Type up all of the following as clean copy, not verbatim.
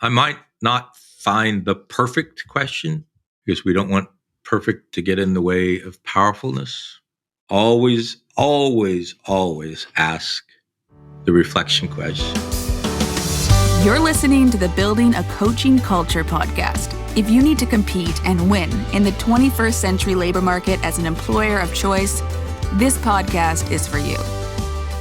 I might not find the perfect question because we don't want perfect to get in the way of powerfulness. Always, always, always ask the reflection question. You're listening to the Building a Coaching Culture podcast. If you need to compete and win in the 21st century labor market as an employer of choice, this podcast is for you.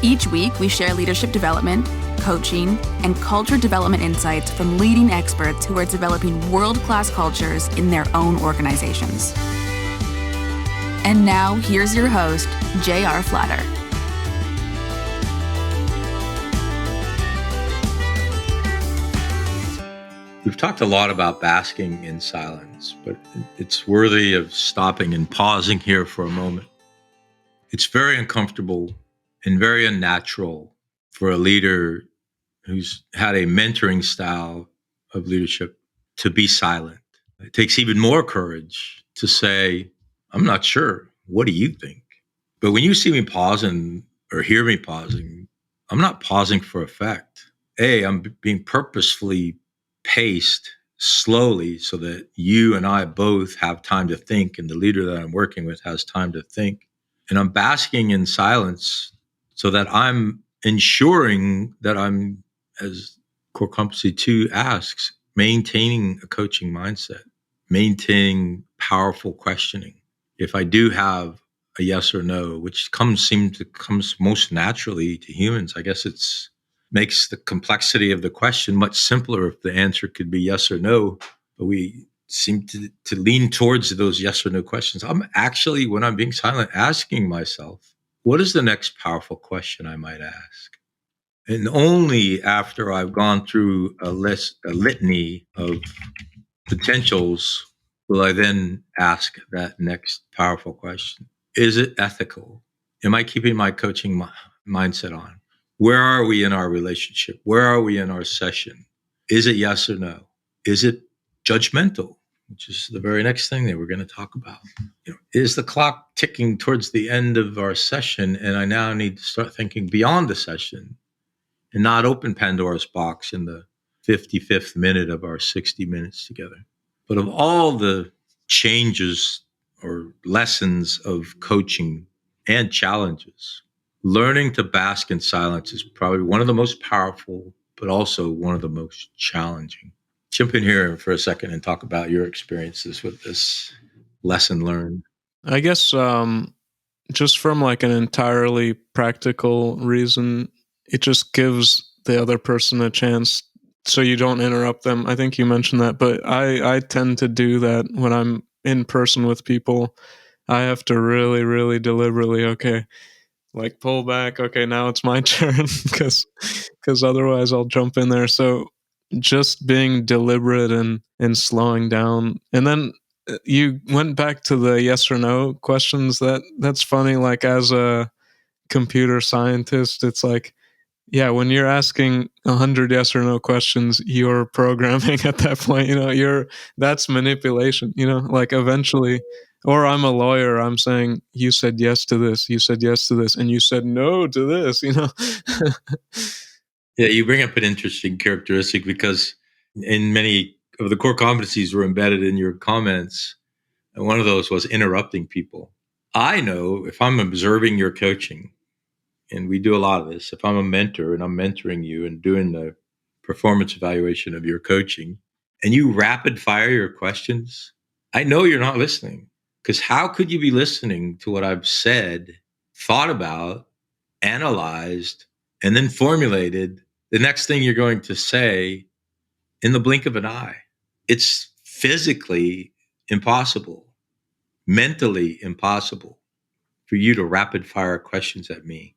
Each week, we share leadership development, coaching, and culture development insights from leading experts who are developing world-class cultures in their own organizations. And now, here's your host, J.R. Flatter. We've talked a lot about basking in silence, but it's worthy of stopping and pausing here for a moment. It's very uncomfortable and very unnatural for a leader who's had a mentoring style of leadership to be silent. It takes even more courage to say, I'm not sure. What do you think? But when you see me pausing or hear me pausing, I'm not pausing for effect. I'm being purposefully paced slowly so that you and I both have time to think, and the leader that I'm working with has time to think. And I'm basking in silence so that I'm ensuring that I'm, as Core Competency 2 asks, maintaining a coaching mindset, maintaining powerful questioning. If I do have a yes or no, which comes most naturally to humans, I guess it's makes the complexity of the question much simpler if the answer could be yes or no. But we seem to lean towards those yes or no questions. I'm actually, when I'm being silent, asking myself, what is the next powerful question I might ask? And only after I've gone through a litany of potentials will I then ask that next powerful question. Is it ethical? Am I keeping my coaching mindset on? Where are we in our relationship? Where are we in our session? Is it yes or no? Is it judgmental? Which is the very next thing that we're going to talk about. Is the clock ticking towards the end of our session, and I now need to start thinking beyond the session and not open Pandora's box in the 55th minute of our 60 minutes together? But of all the changes or lessons of coaching and challenges, learning to bask in silence is probably one of the most powerful, but also one of the most challenging. Jump in here for a second and talk about your experiences with this lesson learned. I guess just from like an entirely practical reason, it just gives the other person a chance so you don't interrupt them. I think you mentioned that, but I tend to do that when I'm in person with people. I have to really, really deliberately, like pull back. Okay, now it's my turn because otherwise I'll jump in there. So just being deliberate and slowing down. And then you went back to the yes or no questions. That's funny. Like as a computer scientist, it's like, yeah, when you're asking 100 yes or no questions, you're programming at that point. That's manipulation. Like eventually. Or I'm a lawyer. I'm saying you said yes to this, you said yes to this, and you said no to this. Yeah, you bring up an interesting characteristic because in many of the core competencies were embedded in your comments. And one of those was interrupting people. I know if I'm observing your coaching, and we do a lot of this, if I'm a mentor and I'm mentoring you and doing the performance evaluation of your coaching, and you rapid fire your questions, I know you're not listening. Because how could you be listening to what I've said, thought about, analyzed, and then formulated the next thing you're going to say in the blink of an eye? It's physically impossible, mentally impossible for you to rapid fire questions at me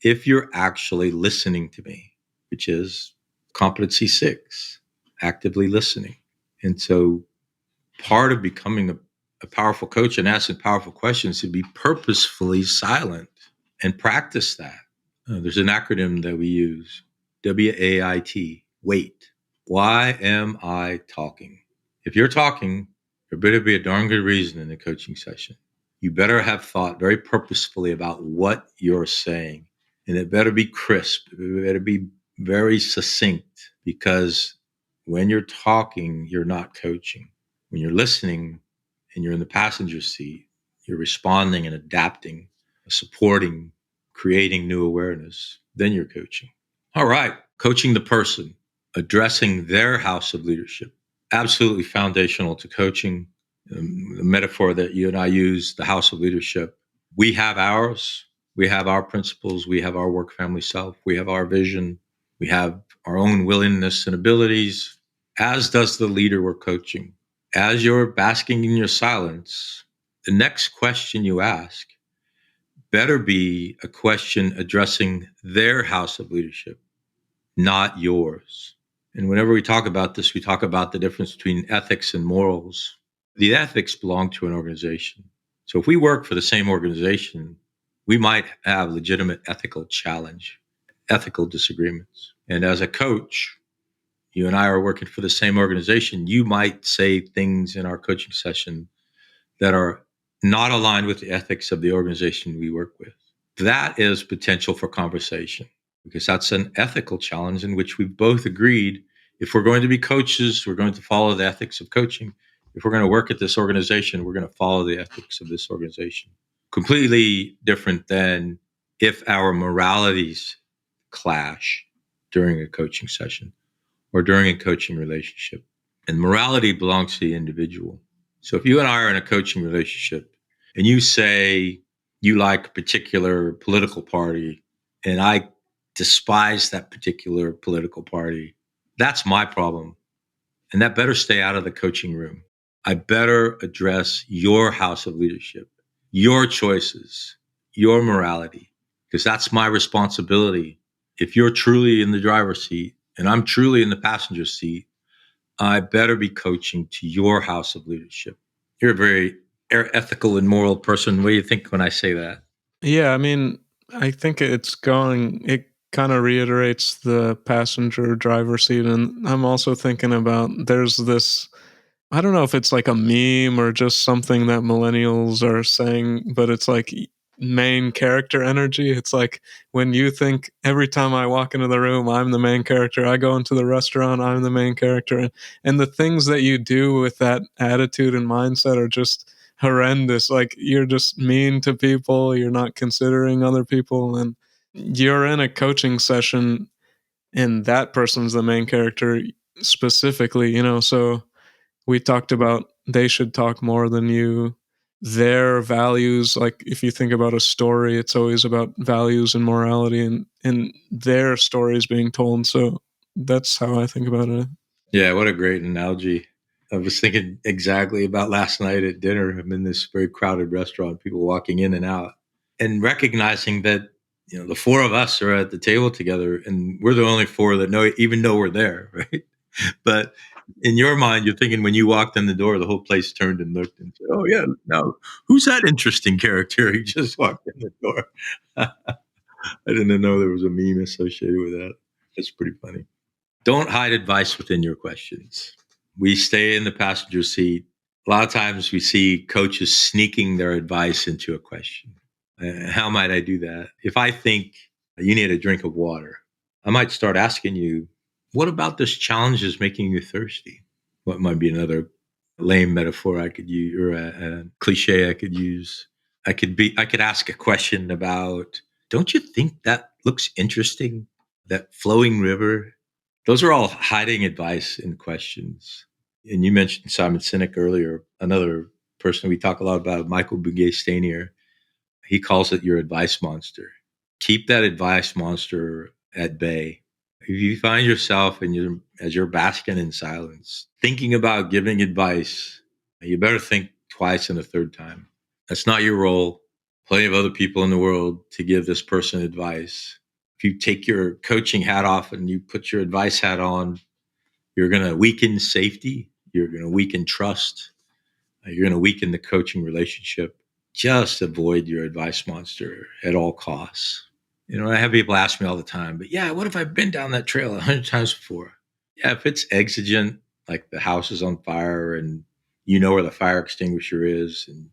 if you're actually listening to me, which is competency 6, actively listening. And so part of becoming a powerful coach and asking powerful questions is to be purposefully silent and practice that. There's an acronym that we use, WAIT, wait. Why am I talking? If you're talking, there better be a darn good reason in the coaching session. You better have thought very purposefully about what you're saying. And it better be crisp. It better be very succinct, because when you're talking, you're not coaching. When you're listening and you're in the passenger seat, you're responding and adapting, supporting, creating new awareness. Then you're coaching. All right. Coaching the person, addressing their house of leadership. Absolutely foundational to coaching. The metaphor that you and I use, the house of leadership. We have ours. We have our principles. We have our work family self. We have our vision. We have our own willingness and abilities, as does the leader we're coaching. As you're basking in your silence, the next question you ask better be a question addressing their house of leadership, not yours. And whenever we talk about this, we talk about the difference between ethics and morals. The ethics belong to an organization. So if we work for the same organization, we might have legitimate ethical challenge, ethical disagreements. And as a coach, you and I are working for the same organization. You might say things in our coaching session that are not aligned with the ethics of the organization we work with. That is potential for conversation because that's an ethical challenge in which we've both agreed if we're going to be coaches, we're going to follow the ethics of coaching. If we're going to work at this organization, we're going to follow the ethics of this organization. Completely different than if our moralities clash during a coaching session or during a coaching relationship. And morality belongs to the individual. So if you and I are in a coaching relationship and you say you like a particular political party and I despise that particular political party, that's my problem. And that better stay out of the coaching room. I better address your house of leadership, your choices, your morality, because that's my responsibility. If you're truly in the driver's seat and I'm truly in the passenger seat, I better be coaching to your house of leadership. You're a very ethical and moral person. What do you think when I say that? Yeah, I mean, I think it kind of reiterates the passenger driver seat. And I'm also thinking about there's this, I don't know if it's like a meme or just something that millennials are saying, but it's like main character energy. It's like when you think every time I walk into the room, I'm the main character. I go into the restaurant, I'm the main character. And the things that you do with that attitude and mindset are just horrendous. Like you're just mean to people, you're not considering other people. And you're in a coaching session and that person's the main character specifically, so we talked about they should talk more than you. Their values, like if you think about a story, it's always about values and morality and their stories being told. So that's how I think about it. Yeah, what a great analogy. I was thinking exactly about last night at dinner. I'm in this very crowded restaurant, people walking in and out, and recognizing that the four of us are at the table together, and we're the only four that know we're there, right? But in your mind, you're thinking when you walked in the door, the whole place turned and looked and said, "Oh yeah, now who's that interesting character? He just walked in the door." I didn't know there was a meme associated with that. That's pretty funny. Don't hide advice within your questions. We stay in the passenger seat. A lot of times we see coaches sneaking their advice into a question. How might I do that? If I think you need a drink of water, I might start asking you, what about this challenge is making you thirsty? What might be another lame metaphor I could use or a cliche I could use? I could ask a question about, don't you think that looks interesting? That flowing river? Those are all hiding advice in questions. And you mentioned Simon Sinek earlier, another person we talk a lot about, Michael Bugay-Stanier. He calls it your advice monster. Keep that advice monster at bay. If you find yourself as you're basking in silence, thinking about giving advice, you better think twice and a third time. That's not your role. Plenty of other people in the world to give this person advice. If you take your coaching hat off and you put your advice hat on, you're going to weaken safety. You're going to weaken trust. You're going to weaken the coaching relationship. Just avoid your advice monster at all costs. I have people ask me all the time, but yeah, what if I've been down that trail 100 times before? Yeah, if it's exigent, like the house is on fire and you know where the fire extinguisher is and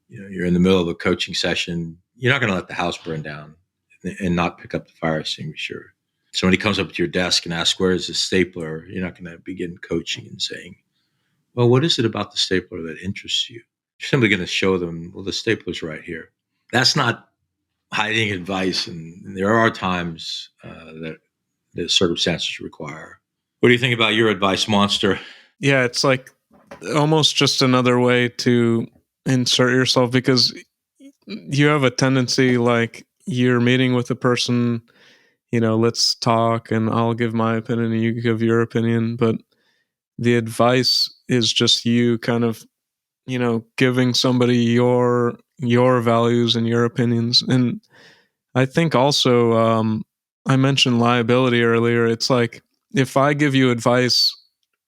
you're in the middle of a coaching session, you're not going to let the house burn down and not pick up the fire extinguisher. Somebody comes up to your desk and asks, where is the stapler? You're not going to begin coaching and saying, well, what is it about the stapler that interests you? You're simply going to show them, well, the stapler's right here. That's not hiding advice. And there are times that the circumstances require. What do you think about your advice, Monster? Yeah, it's like almost just another way to insert yourself, because you have a tendency, like, you're meeting with a person, let's talk and I'll give my opinion and you give your opinion, but the advice is just you kind of, giving somebody your values and your opinions. And I think also, I mentioned liability earlier. It's like, if I give you advice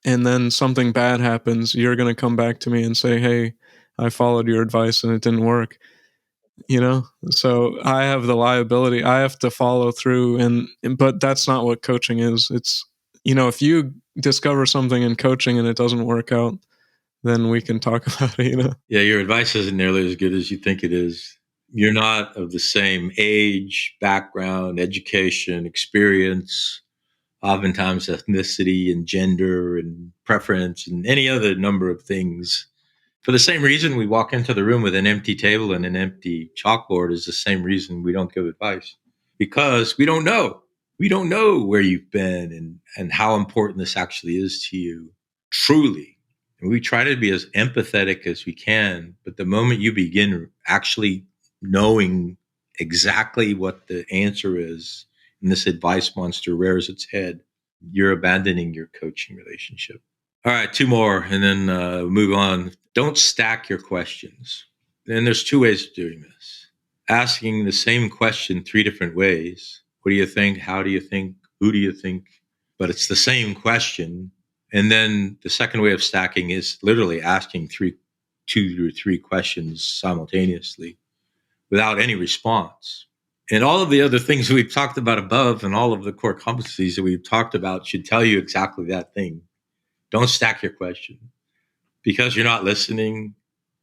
and then something bad happens, you're going to come back to me and say, hey, I followed your advice and it didn't work. So I have the liability. I have to follow through. But that's not what coaching is. It's, if you discover something in coaching and it doesn't work out, then we can talk about it. Yeah, your advice isn't nearly as good as you think it is. You're not of the same age, background, education, experience, oftentimes ethnicity and gender and preference and any other number of things. For the same reason we walk into the room with an empty table and an empty chalkboard is the same reason we don't give advice, because we don't know. We don't know where you've been and how important this actually is to you, truly. And we try to be as empathetic as we can. But the moment you begin actually knowing exactly what the answer is, and this advice monster rears its head, you're abandoning your coaching relationship. All right, two more and then move on. Don't stack your questions. And there's two ways of doing this. Asking the same question three different ways. What do you think? How do you think? Who do you think? But it's the same question. And then the second way of stacking is literally asking two or three questions simultaneously without any response. And all of the other things we've talked about above and all of the core competencies that we've talked about should tell you exactly that thing. Don't stack your question, because you're not listening.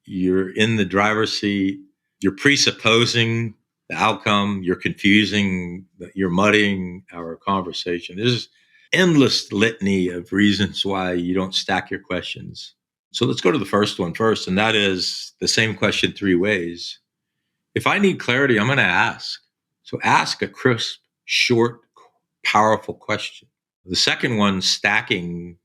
You're in the driver's seat. You're presupposing the outcome. You're confusing. You're muddying our conversation. There's endless litany of reasons why you don't stack your questions. So let's go to the first one first, and that is the same question three ways. If I need clarity, I'm going to ask. So ask a crisp, short, powerful question. The second one, stacking,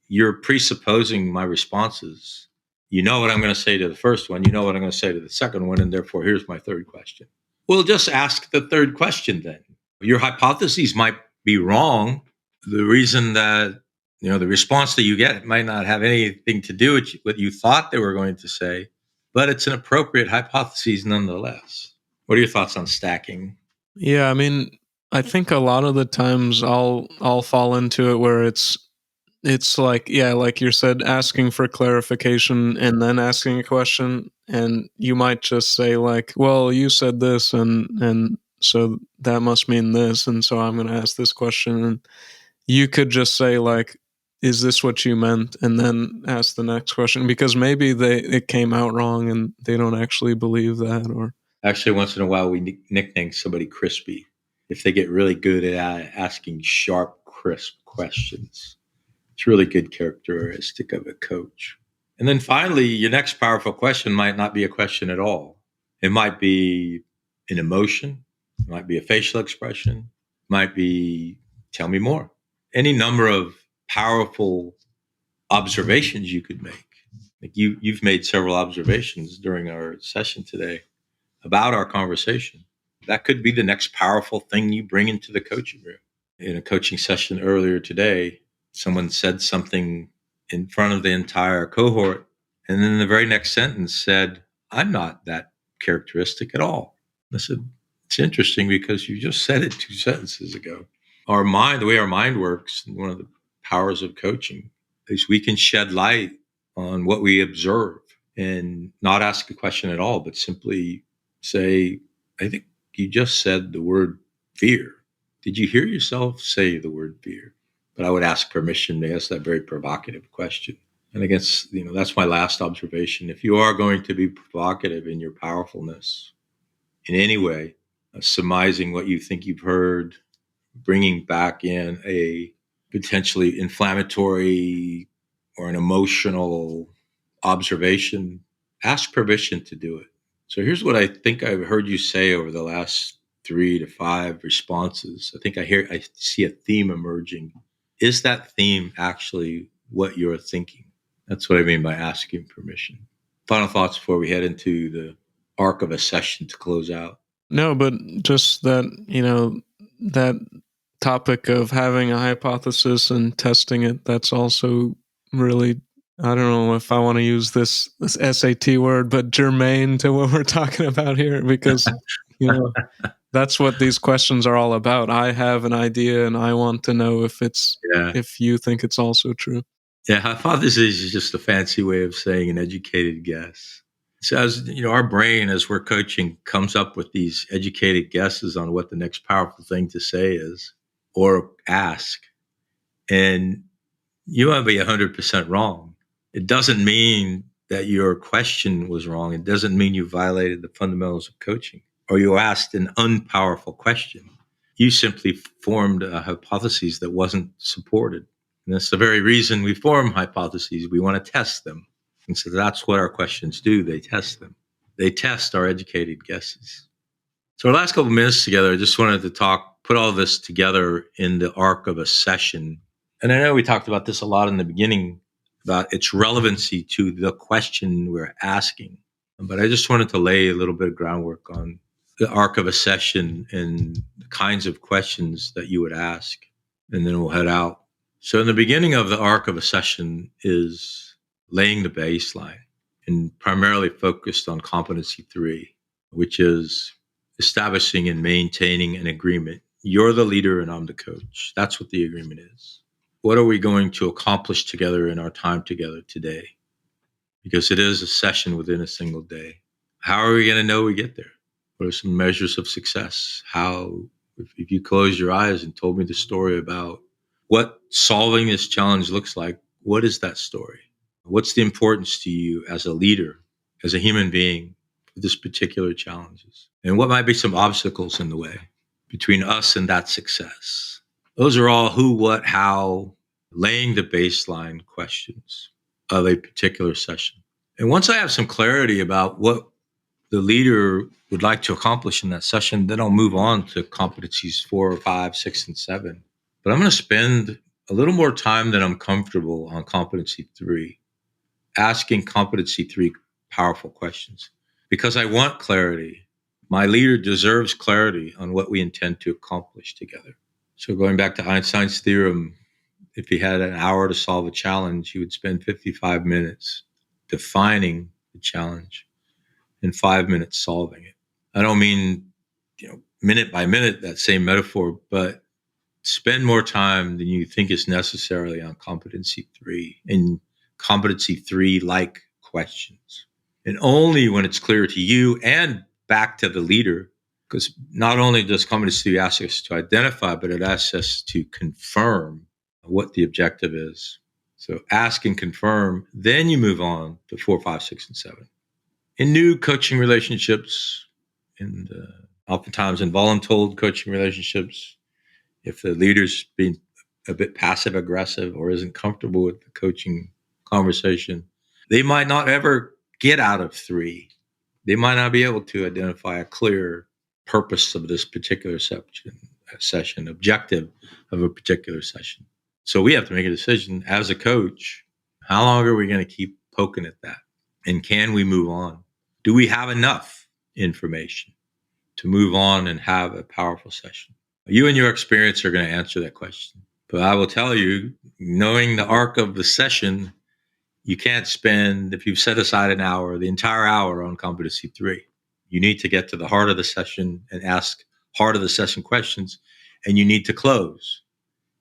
you're presupposing my responses. You know what I'm going to say to the first one. You know what I'm going to say to the second one. And therefore, here's my third question. Well, just ask the third question then. Your hypotheses might be wrong. The reason that, the response that you get might not have anything to do with what you thought they were going to say, but it's an appropriate hypothesis nonetheless. What are your thoughts on stacking? Yeah, I mean, I think a lot of the times I'll fall into it where it's like, yeah, like you said, asking for clarification and then asking a question, and you might just say like, well, you said this and so that must mean this, and so I'm going to ask this question. And you could just say like, is this what you meant, and then ask the next question, because maybe it came out wrong and they don't actually believe that. Or Actually, once in a while, we nickname somebody crispy if they get really good at asking sharp, crisp questions. It's a really good characteristic of a coach. And then finally, your next powerful question might not be a question at all. It might be an emotion, it might be a facial expression, it might be tell me more. Any number of powerful observations you could make. Like you've made several observations during our session today about our conversation. That could be the next powerful thing you bring into the coaching room. In a coaching session earlier today, someone said something in front of the entire cohort, and then the very next sentence said, I'm not that characteristic at all. I said, it's interesting because you just said it two sentences ago. Our mind, the way our mind works, one of the powers of coaching is we can shed light on what we observe and not ask a question at all, but simply say, I think you just said the word fear. Did you hear yourself say the word fear? But I would ask permission to ask that very provocative question. And I guess, that's my last observation. If you are going to be provocative in your powerfulness in any way, surmising what you think you've heard, bringing back in a potentially inflammatory or an emotional observation, ask permission to do it. So here's what I think I've heard you say over the last 3 to 5 responses. I see a theme emerging. Is that theme actually what you're thinking? That's what I mean by asking permission. Final thoughts before we head into the arc of a session to close out. No, but just that, that topic of having a hypothesis and testing it, that's also really, I don't know if I want to use this SAT word, but germane to what we're talking about here, because, that's what these questions are all about. I have an idea and I want to know Yeah. if you think it's also true. Yeah, hypothesis is just a fancy way of saying an educated guess. So as our brain, as we're coaching, comes up with these educated guesses on what the next powerful thing to say is or ask. And you might be 100% wrong. It doesn't mean that your question was wrong. It doesn't mean you violated the fundamentals of coaching or you asked an unpowerful question. You simply formed a hypothesis that wasn't supported. And that's the very reason we form hypotheses. We want to test them. And so that's what our questions do. They test them. They test our educated guesses. So our last couple of minutes together, I just wanted to put all this together in the arc of a session. And I know we talked about this a lot in the beginning about its relevancy to the question we're asking. But I just wanted to lay a little bit of groundwork on the arc of a session and the kinds of questions that you would ask. And then we'll head out. So in the beginning of the arc of a session is laying the baseline and primarily focused on competency 3, which is establishing and maintaining an agreement. You're the leader and I'm the coach. That's what the agreement is. What are we going to accomplish together in our time together today? Because it is a session within a single day. How are we going to know we get there? What are some measures of success? If you closed your eyes and told me the story about what solving this challenge looks like, what is that story? What's the importance to you as a leader, as a human being, for this particular challenges? And what might be some obstacles in the way between us and that success? Those are all who, what, how, laying the baseline questions of a particular session. And once I have some clarity about what the leader would like to accomplish in that session, then I'll move on to competencies 4, 5, 6, and 7. But I'm going to spend a little more time than I'm comfortable on competency 3, asking competency 3 powerful questions because I want clarity. My leader deserves clarity on what we intend to accomplish together. So going back to Einstein's theorem, if he had an hour to solve a challenge, he would spend 55 minutes defining the challenge and 5 minutes solving it. I don't mean, minute by minute, that same metaphor, but spend more time than you think is necessarily on competency 3 and competency 3 like questions. And only when it's clear to you and back to the leader, because not only does competency 3 ask us to identify, but it asks us to confirm what the objective is. So ask and confirm, then you move on to 4, 5, 6, and 7. In new coaching relationships, and oftentimes in voluntold coaching relationships, if the leader's being a bit passive aggressive or isn't comfortable with the coaching conversation, they might not ever get out of 3. They might not be able to identify a clear purpose of this particular session, objective of a particular session. So we have to make a decision as a coach. How long are we going to keep poking at that? And can we move on? Do we have enough information to move on and have a powerful session? You and your experience are going to answer that question. But I will tell you, knowing the arc of the session, you can't spend, if you've set aside an hour, the entire hour on competency 3. You need to get to the heart of the session and ask heart of the session questions, and you need to close.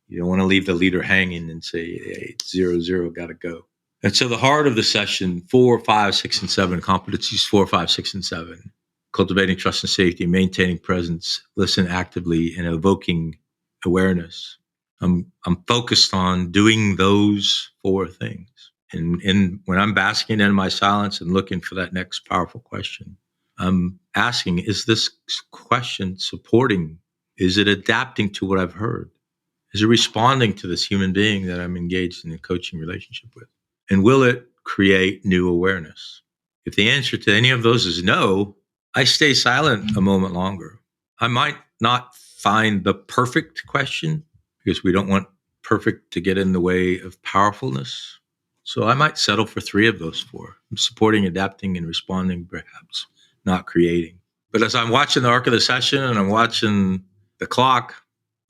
You don't want to leave the leader hanging and say, hey, it's 0-0, got to go. And so the heart of the session, 4, 5, 6, and 7, competencies 4, 5, 6, and 7, cultivating trust and safety, maintaining presence, listen actively, and evoking awareness. I'm focused on doing those 4 things. And when I'm basking in my silence and looking for that next powerful question, I'm asking, is this question supporting Is it adapting to what I've heard? Is it responding to this human being that I'm engaged in a coaching relationship with? And will it create new awareness? If the answer to any of those is no, I stay silent a moment longer. I might not find the perfect question because we don't want perfect to get in the way of powerfulness. So I might settle for 3 of those 4. I'm supporting, adapting, and responding, perhaps not creating. But as I'm watching the arc of the session and I'm watching the clock,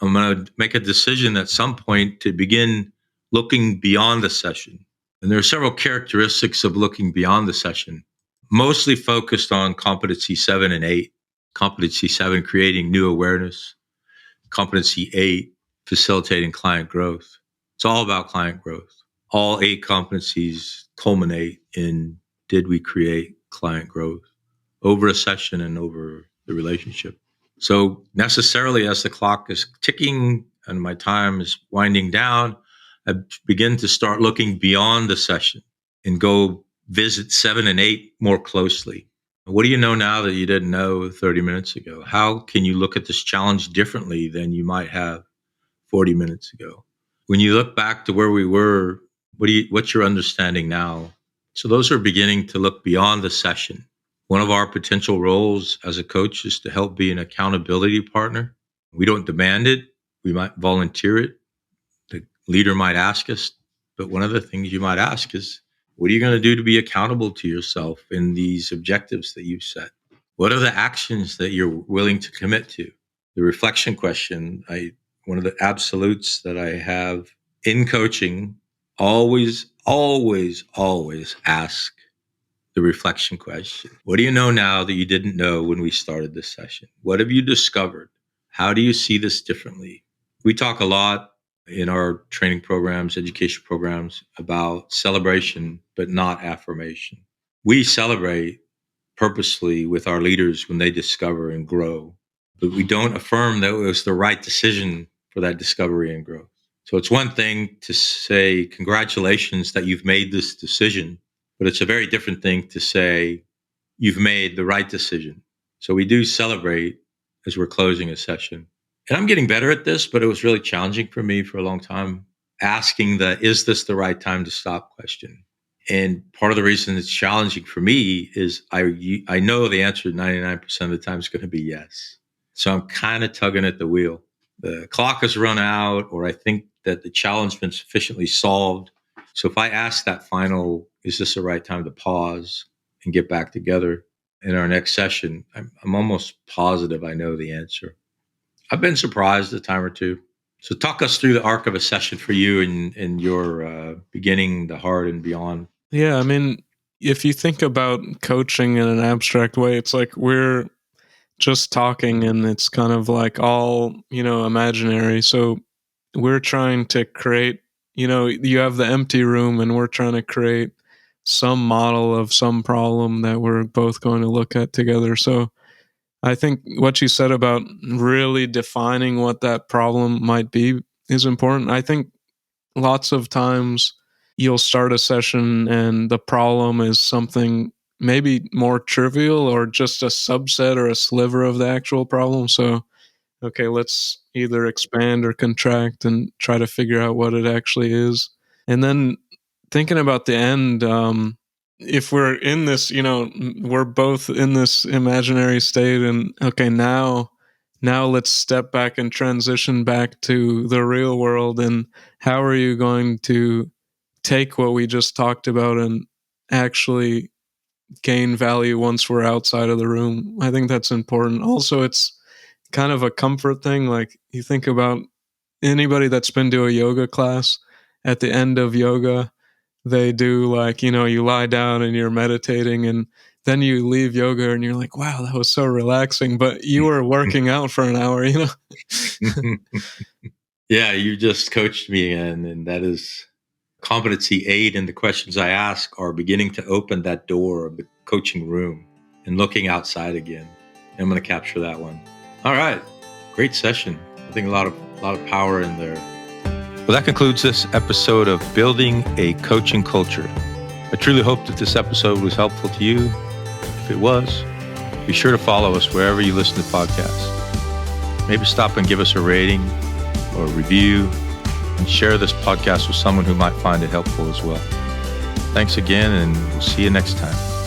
I'm going to make a decision at some point to begin looking beyond the session. And there are several characteristics of looking beyond the session, mostly focused on competency 7 and 8. Competency 7, creating new awareness. Competency 8, facilitating client growth. It's all about client growth. All 8 competencies culminate in, did we create client growth over a session and over the relationship? So necessarily, as the clock is ticking and my time is winding down, I begin to start looking beyond the session and go visit 7 and 8 more closely. What do you know now that you didn't know 30 minutes ago? How can you look at this challenge differently than you might have 40 minutes ago? When you look back to where we were, what's your understanding now? So those are beginning to look beyond the session. One of our potential roles as a coach is to help be an accountability partner. We don't demand it. We might volunteer it. The leader might ask us, but one of the things you might ask is, what are you going to do to be accountable to yourself in these objectives that you've set? What are the actions that you're willing to commit to? The reflection question, one of the absolutes that I have in coaching, always ask the reflection question. What do you know now that you didn't know when we started this session? What have you discovered? How do you see this differently? We talk a lot in our training programs, education programs, about celebration, but not affirmation. We celebrate purposely with our leaders when they discover and grow, but we don't affirm that it was the right decision for that discovery and growth. So it's one thing to say, congratulations that you've made this decision, but it's a very different thing to say, you've made the right decision. So we do celebrate as we're closing a session. And I'm getting better at this, but it was really challenging for me for a long time, asking the, is this the right time to stop question? And part of the reason it's challenging for me is I know the answer 99% of the time is going to be yes. So I'm kind of tugging at the wheel. The clock has run out, or I think that the challenge has been sufficiently solved. So if I ask that final, is this the right time to pause and get back together in our next session, I'm almost positive I know the answer. I've been surprised a time or two. So talk us through the arc of a session for you and your beginning, the heart, and beyond. Yeah, I mean, if you think about coaching in an abstract way, it's like we're just talking and it's kind of like all, imaginary. So we're trying to create, you have the empty room and we're trying to create some model of some problem that we're both going to look at together. So I think what you said about really defining what that problem might be is important. I think lots of times you'll start a session and the problem is something maybe more trivial or just a subset or a sliver of the actual problem. So, okay, let's either expand or contract and try to figure out what it actually is. And then thinking about the end, if we're in this, we're both in this imaginary state and okay, now let's step back and transition back to the real world. And how are you going to take what we just talked about and actually gain value once we're outside of the room? I think that's important. Also, it's kind of a comfort thing. Like you think about anybody that's been to a yoga class, at the end of yoga, they do like, you lie down and you're meditating and then you leave yoga and you're like, wow, that was so relaxing, but you were working out for an hour, Yeah, you just coached me again, and that is competency 8, and the questions I ask are beginning to open that door of the coaching room and looking outside again. I'm going to capture that one. All right, great session. I think a lot of power in there. Well, that concludes this episode of Building a Coaching Culture. I truly hope that this episode was helpful to you. If it was, be sure to follow us wherever you listen to podcasts. maybe stop and give us a rating or a review, and share this podcast with someone who might find it helpful as well. Thanks again, and we'll see you next time.